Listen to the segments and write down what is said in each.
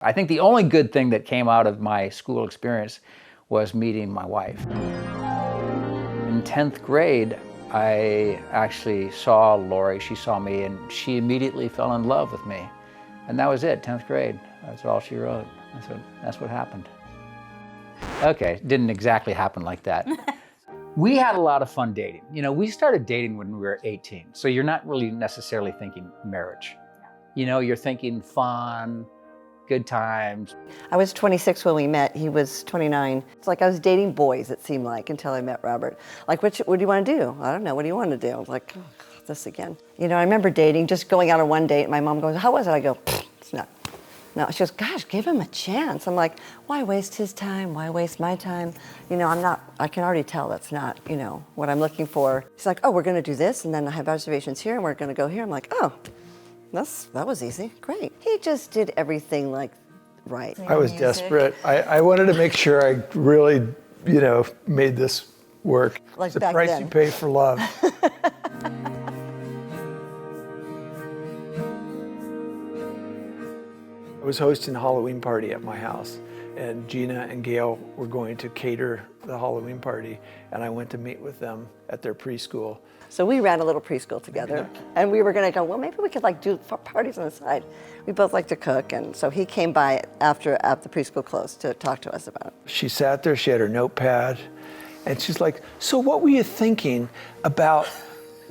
I think the only good thing that came out of my school experience was meeting my wife. In 10th grade, I actually saw Lori, she saw me, and she immediately fell in love with me. And that was it, 10th grade. That's all she wrote. That's what happened. Okay, didn't exactly happen like that. We had a lot of fun dating. You know, we started dating when we were 18, so you're not really necessarily thinking marriage. You know, you're thinking fun, good times. I was 26 when we met. He was 29. It's like I was dating boys, it seemed like, until I met Robert. Like, what do you want to do? I don't know. What do you want to do? I was like, oh, this again. You know, I remember dating, just going out on one date, and my mom goes, how was it? I go, it's not. No, she goes, gosh, give him a chance. I'm like, why waste his time? Why waste my time? You know, I can already tell that's not, you know, what I'm looking for. She's like, oh, we're going to do this, and then I have observations here, and we're going to go here. I'm like, oh, that was easy. Great. He just did everything like right. I was desperate. I wanted to make sure I really, you know, made this work. Like the back price then. you pay for love. I was hosting a Halloween party at my house, and Gina and Gail were going to cater the Halloween party, and I went to meet with them at their preschool. So we ran a little preschool together, and we were going to go, well, maybe we could like do parties on the side. We both like to cook, and so he came by after the preschool closed to talk to us about it. She sat there, she had her notepad, and she's like, so what were you thinking about,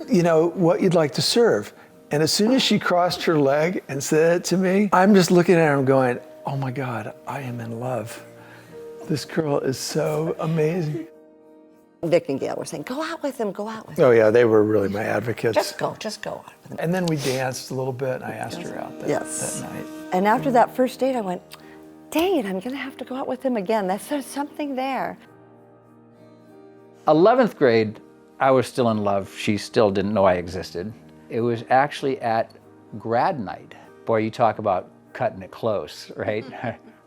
you know, what you'd like to serve? And as soon as she crossed her leg and said it to me, I'm just looking at her and going, oh my God, I am in love. This girl is so amazing. Vic and Gail were saying, go out with him, go out with him. Oh yeah, they were really my advocates. Just go out with him. And then we danced a little bit, and I asked her out that night. And after that first date, I went, dang it, I'm gonna have to go out with him again. There's something there. 11th grade, I was still in love. She still didn't know I existed. It was actually at grad night. Boy, you talk about cutting it close, right?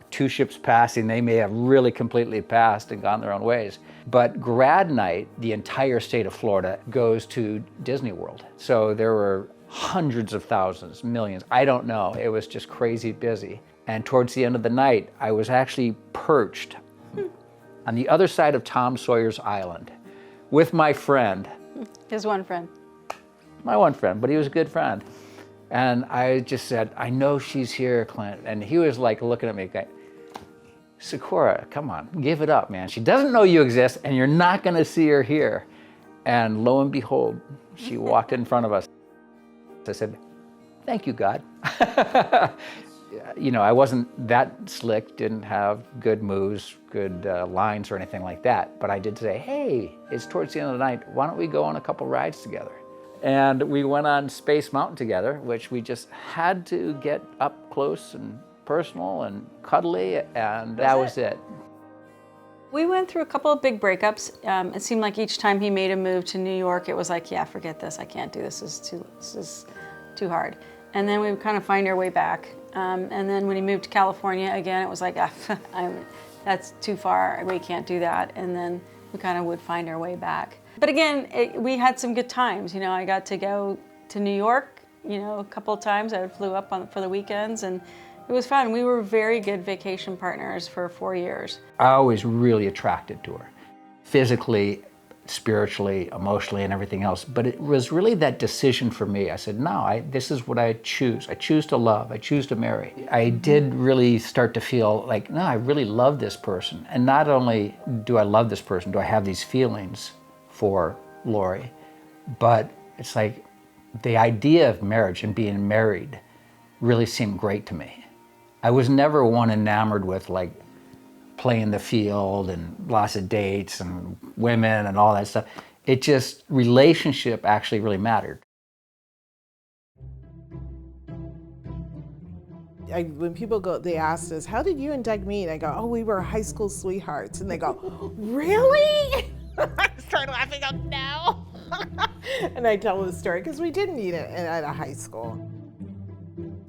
Two ships passing, they may have really completely passed and gone their own ways. But grad night, the entire state of Florida goes to Disney World. So there were hundreds of thousands, millions, I don't know. It was just crazy busy. And towards the end of the night, I was actually perched on the other side of Tom Sawyer's Island with my friend. His one friend. My one friend, but he was a good friend. And I just said, I know she's here, Clint. And he was like looking at me, going, Sakura, come on, give it up, man. She doesn't know you exist, and you're not gonna see her here. And lo and behold, she walked in front of us. I said, thank you, God. You know, I wasn't that slick, didn't have good moves, good lines or anything like that. But I did say, hey, it's towards the end of the night. Why don't we go on a couple rides together? And we went on Space Mountain together, which we just had to get up close and personal and cuddly, and that was it. We went through a couple of big breakups. It seemed like each time he made a move to New York, it was like, yeah, forget this, I can't do this, this is too hard. And then we would kind of find our way back. And then when he moved to California again, it was like, that's too far, we can't do that. And then we kind of would find our way back. But again, we had some good times. You know, I got to go to New York, you know, a couple of times. I flew up for the weekends, and it was fun. We were very good vacation partners for 4 years. I was really attracted to her, physically, spiritually, emotionally, and everything else. But it was really that decision for me. I said, no, this is what I choose. I choose to love. I choose to marry. I did really start to feel like, no, I really love this person. And not only do I love this person, do I have these feelings for Lori, but it's like the idea of marriage and being married really seemed great to me. I was never one enamored with like playing the field and lots of dates and women and all that stuff. It just, relationship actually really mattered. When people go, they asked us, how did you and Doug meet? I go, oh, we were high school sweethearts. And they go, really? I start laughing out now. And I tell the story because we did meet at a high school.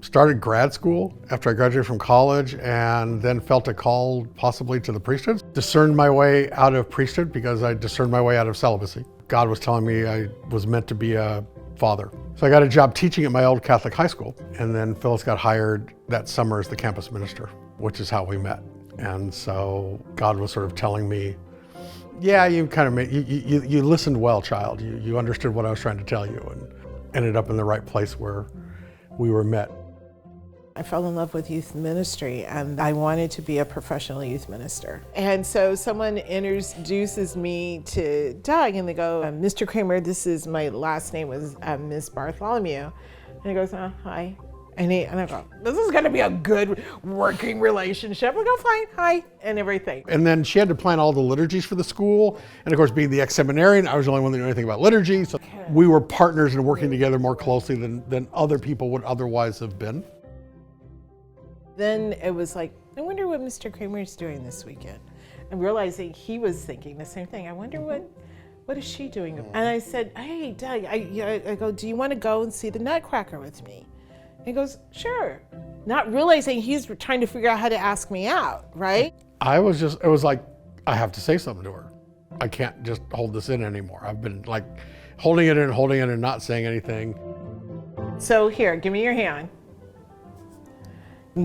Started grad school after I graduated from college, and then felt a call possibly to the priesthood. Discerned my way out of priesthood because I discerned my way out of celibacy. God was telling me I was meant to be a father. So I got a job teaching at my old Catholic high school, and then Phyllis got hired that summer as the campus minister, which is how we met. And so God was sort of telling me, yeah, you kind of made, you listened well, child. You understood what I was trying to tell you, and ended up in the right place where we were met. I fell in love with youth ministry, and I wanted to be a professional youth minister. And so someone introduces me to Doug, and they go, Mr. Kramer, this is my last name was Miss Bartholomew. And he goes, hi. And I go, this is gonna be a good working relationship. I go, fine, hi, and everything. And then she had to plan all the liturgies for the school. And of course, being the ex-seminarian, I was the only one that knew anything about liturgy. So we were partners and working together more closely than other people would otherwise have been. Then it was like, I wonder what Mr. Kramer's doing this weekend. And realizing he was thinking the same thing. I wonder what is she doing? And I said, hey, Doug, I go, do you want to go and see the Nutcracker with me? And he goes, sure. Not realizing he's trying to figure out how to ask me out, right? It was like, I have to say something to her. I can't just hold this in anymore. I've been like holding it and not saying anything. So here, give me your hand. You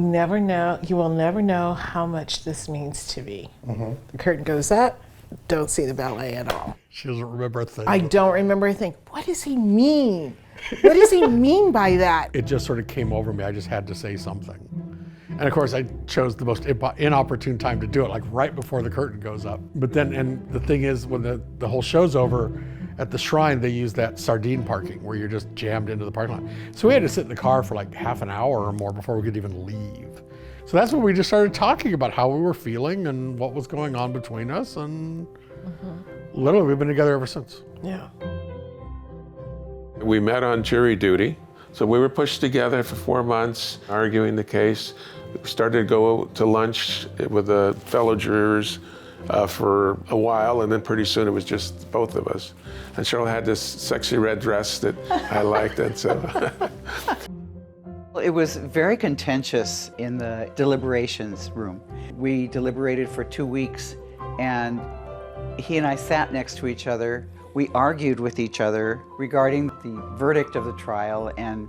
will never know how much this means to me. Mm-hmm. The curtain goes up, don't see the ballet at all. She doesn't remember a thing. I don't remember a thing. What does he mean? What does he mean by that? It just sort of came over me. I just had to say something. And of course, I chose the most inopportune time to do it, like right before the curtain goes up. But then, and the thing is, when the whole show's over, at the shrine, they use that sardine parking where you're just jammed into the parking lot. So we had to sit in the car for like half an hour or more before we could even leave. So that's when we just started talking about how we were feeling and what was going on between us. And literally, we've been together ever since. Yeah. We met on jury duty. So we were pushed together for 4 months, arguing the case. We started to go to lunch with the fellow jurors for a while, and then pretty soon it was just both of us. And Cheryl had this sexy red dress that I liked, and so. It was very contentious in the deliberations room. We deliberated for 2 weeks, and he and I sat next to each other. We argued with each other regarding the verdict of the trial, and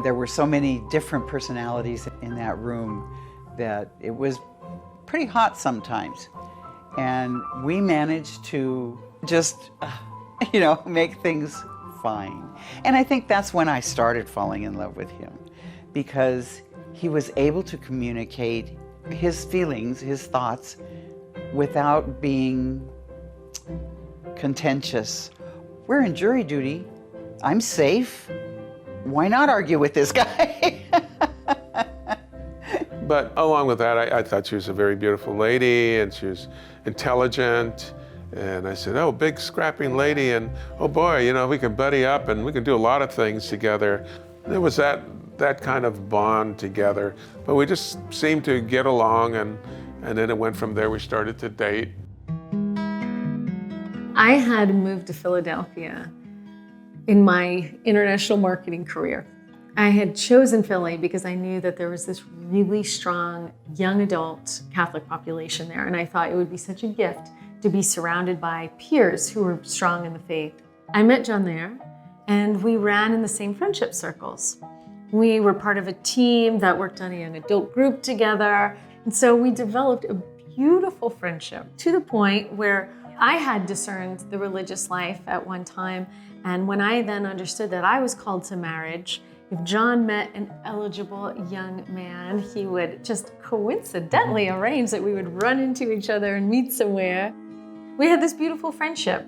there were so many different personalities in that room that it was pretty hot sometimes. And we managed to just, make things fine. And I think that's when I started falling in love with him, because he was able to communicate his feelings, his thoughts, without being contentious. We're in jury duty. I'm safe. Why not argue with this guy? But along with that, I thought she was a very beautiful lady, and she was intelligent. And I said, oh, big scrapping lady, and oh boy, we can buddy up and we can do a lot of things together. There was that kind of bond together. But we just seemed to get along, and then it went from there. We started to date. I had moved to Philadelphia in my international marketing career. I had chosen Philly because I knew that there was this really strong young adult Catholic population there, and I thought it would be such a gift to be surrounded by peers who were strong in the faith. I met John there, and we ran in the same friendship circles. We were part of a team that worked on a young adult group together, and so we developed a beautiful friendship to the point where I had discerned the religious life at one time, and when I then understood that I was called to marriage, if John met an eligible young man, he would just coincidentally arrange that we would run into each other and meet somewhere. We had this beautiful friendship.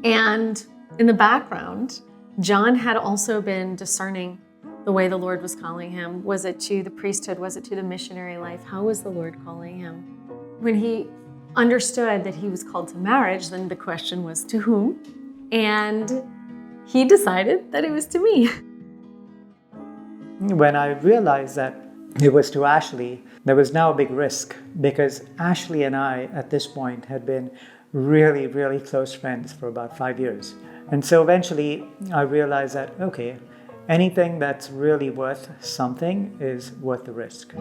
And in the background, John had also been discerning the way the Lord was calling him. Was it to the priesthood? Was it to the missionary life? How was the Lord calling him? When he understood that he was called to marriage, then the question was, to whom? And he decided that it was to me. When I realized that it was to Ashley, there was now a big risk, because Ashley and I, at this point, had been really, really close friends for about 5 years. And so eventually I realized that, okay, anything that's really worth something is worth the risk.